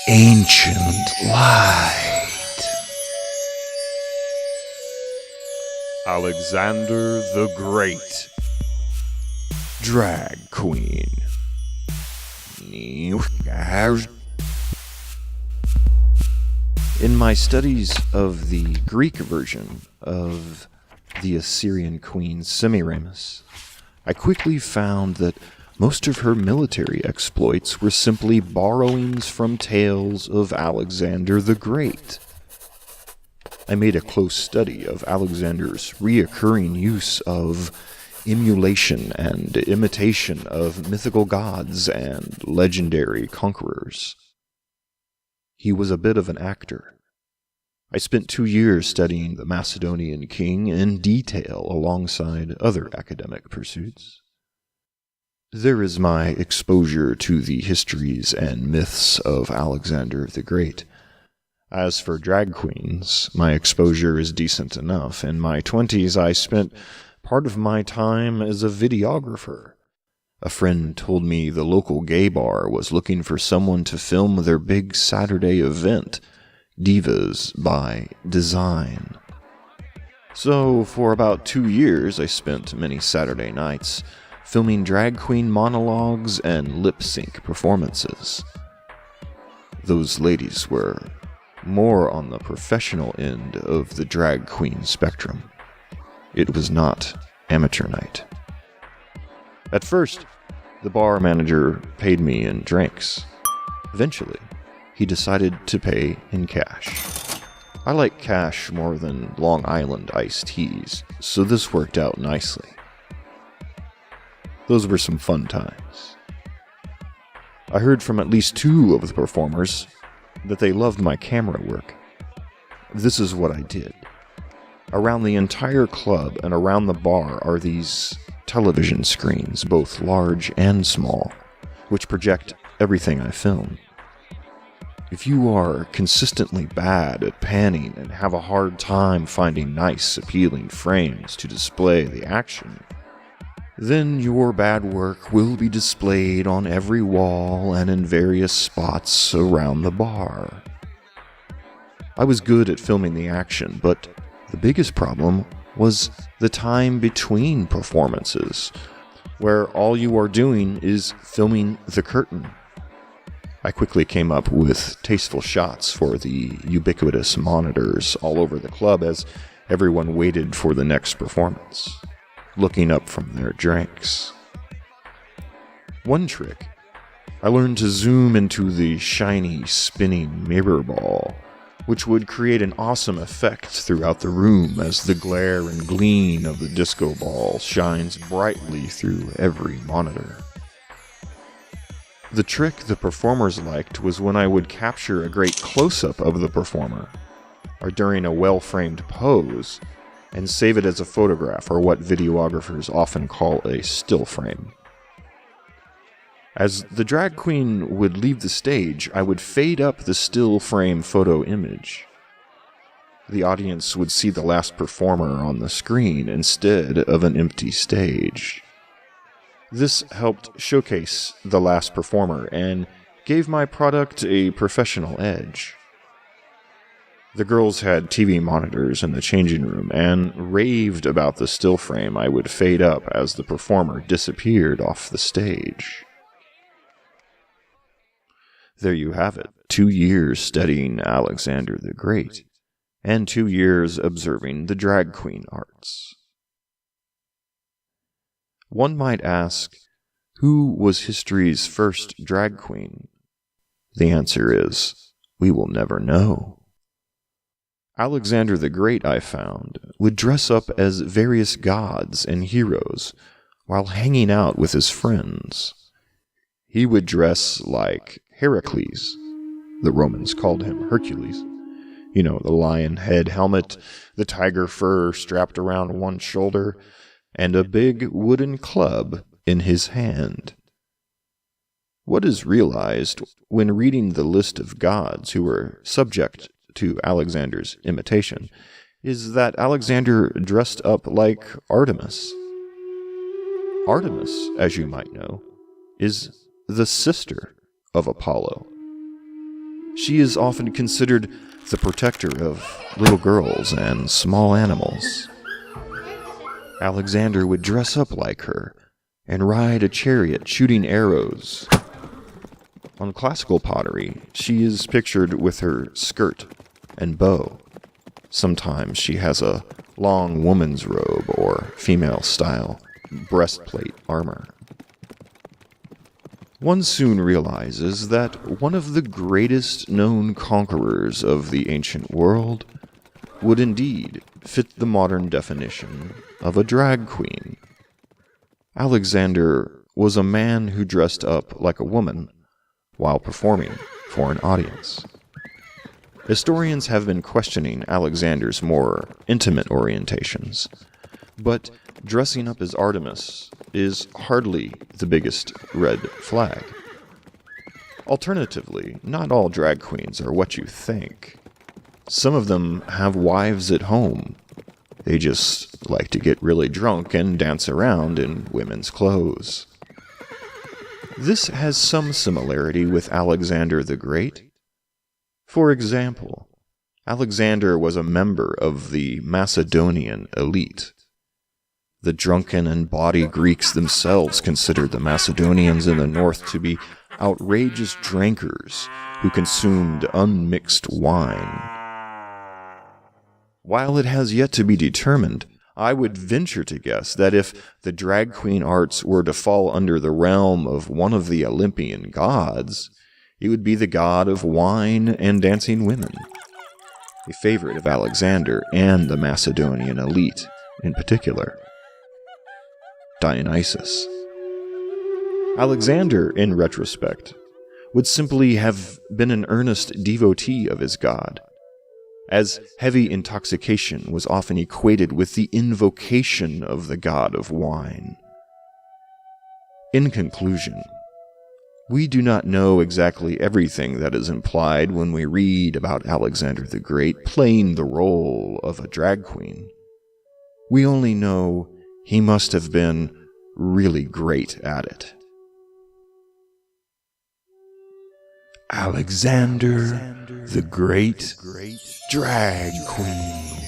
Ancient light. Alexander the Great. Drag Queen. In my studies of the Greek version of the Assyrian queen Semiramis, I quickly found that most of her military exploits were simply borrowings from tales of Alexander the Great. I made a close study of Alexander's reoccurring use of emulation and imitation of mythical gods and legendary conquerors. He was a bit of an actor. I spent 2 years studying the Macedonian king in detail alongside other academic pursuits. There is my exposure to the histories and myths of Alexander the Great. As for drag queens, my exposure is decent enough. In my 20s, I spent part of my time as a videographer. A friend told me the local gay bar was looking for someone to film their big Saturday event, Divas by Design. So, for about 2 years, I spent many Saturday nights filming drag queen monologues and lip-sync performances. Those ladies were more on the professional end of the drag queen spectrum. It was not amateur night. At first, the bar manager paid me in drinks. Eventually, he decided to pay in cash. I like cash more than Long Island iced teas, so this worked out nicely. Those were some fun times. I heard from at least 2 of the performers that they loved my camera work. This is what I did. Around the entire club and around the bar are these television screens, both large and small, which project everything I film. If you are consistently bad at panning and have a hard time finding nice, appealing frames to display the action, then your bad work will be displayed on every wall and in various spots around the bar. I was good at filming the action, but the biggest problem was the time between performances, where all you are doing is filming the curtain. I quickly came up with tasteful shots for the ubiquitous monitors all over the club as everyone waited for the next performance, looking up from their drinks. One trick, I learned to zoom into the shiny, spinning mirror ball, which would create an awesome effect throughout the room as the glare and gleam of the disco ball shines brightly through every monitor. The trick the performers liked was when I would capture a great close-up of the performer, or during a well-framed pose, and save it as a photograph, or what videographers often call a still frame. As the drag queen would leave the stage, I would fade up the still frame photo image. The audience would see the last performer on the screen instead of an empty stage. This helped showcase the last performer and gave my product a professional edge. The girls had TV monitors in the changing room and raved about the still frame I would fade up as the performer disappeared off the stage. There you have it, 2 years studying Alexander the Great, and 2 years observing the drag queen arts. One might ask, who was history's first drag queen? The answer is, we will never know. Alexander the Great, I found, would dress up as various gods and heroes while hanging out with his friends. He would dress like Heracles. The Romans called him Hercules. You know, the lion head helmet, the tiger fur strapped around one shoulder, and a big wooden club in his hand. What is realized when reading the list of gods who were subject to Alexander's imitation is that Alexander dressed up like Artemis. Artemis, as you might know, is the sister of Apollo. She is often considered the protector of little girls and small animals. Alexander would dress up like her and ride a chariot shooting arrows. On classical pottery, she is pictured with her skirt and bow. Sometimes she has a long woman's robe or female-style breastplate armor. One soon realizes that one of the greatest known conquerors of the ancient world would indeed fit the modern definition of a drag queen. Alexander was a man who dressed up like a woman while performing for an audience. Historians have been questioning Alexander's more intimate orientations, but dressing up as Artemis is hardly the biggest red flag. Alternatively, not all drag queens are what you think. Some of them have wives at home. They just like to get really drunk and dance around in women's clothes. This has some similarity with Alexander the Great. For example, Alexander was a member of the Macedonian elite. The drunken and bawdy Greeks themselves considered the Macedonians in the north to be outrageous drinkers who consumed unmixed wine. While it has yet to be determined, I would venture to guess that if the drag queen arts were to fall under the realm of one of the Olympian gods, it would be the god of wine and dancing women, a favorite of Alexander and the Macedonian elite in particular. Dionysus. Alexander, in retrospect, would simply have been an earnest devotee of his god, as heavy intoxication was often equated with the invocation of the god of wine. In conclusion, we do not know exactly everything that is implied when we read about Alexander the Great playing the role of a drag queen. We only know he must have been really great at it. Alexander the Great Drag Queen.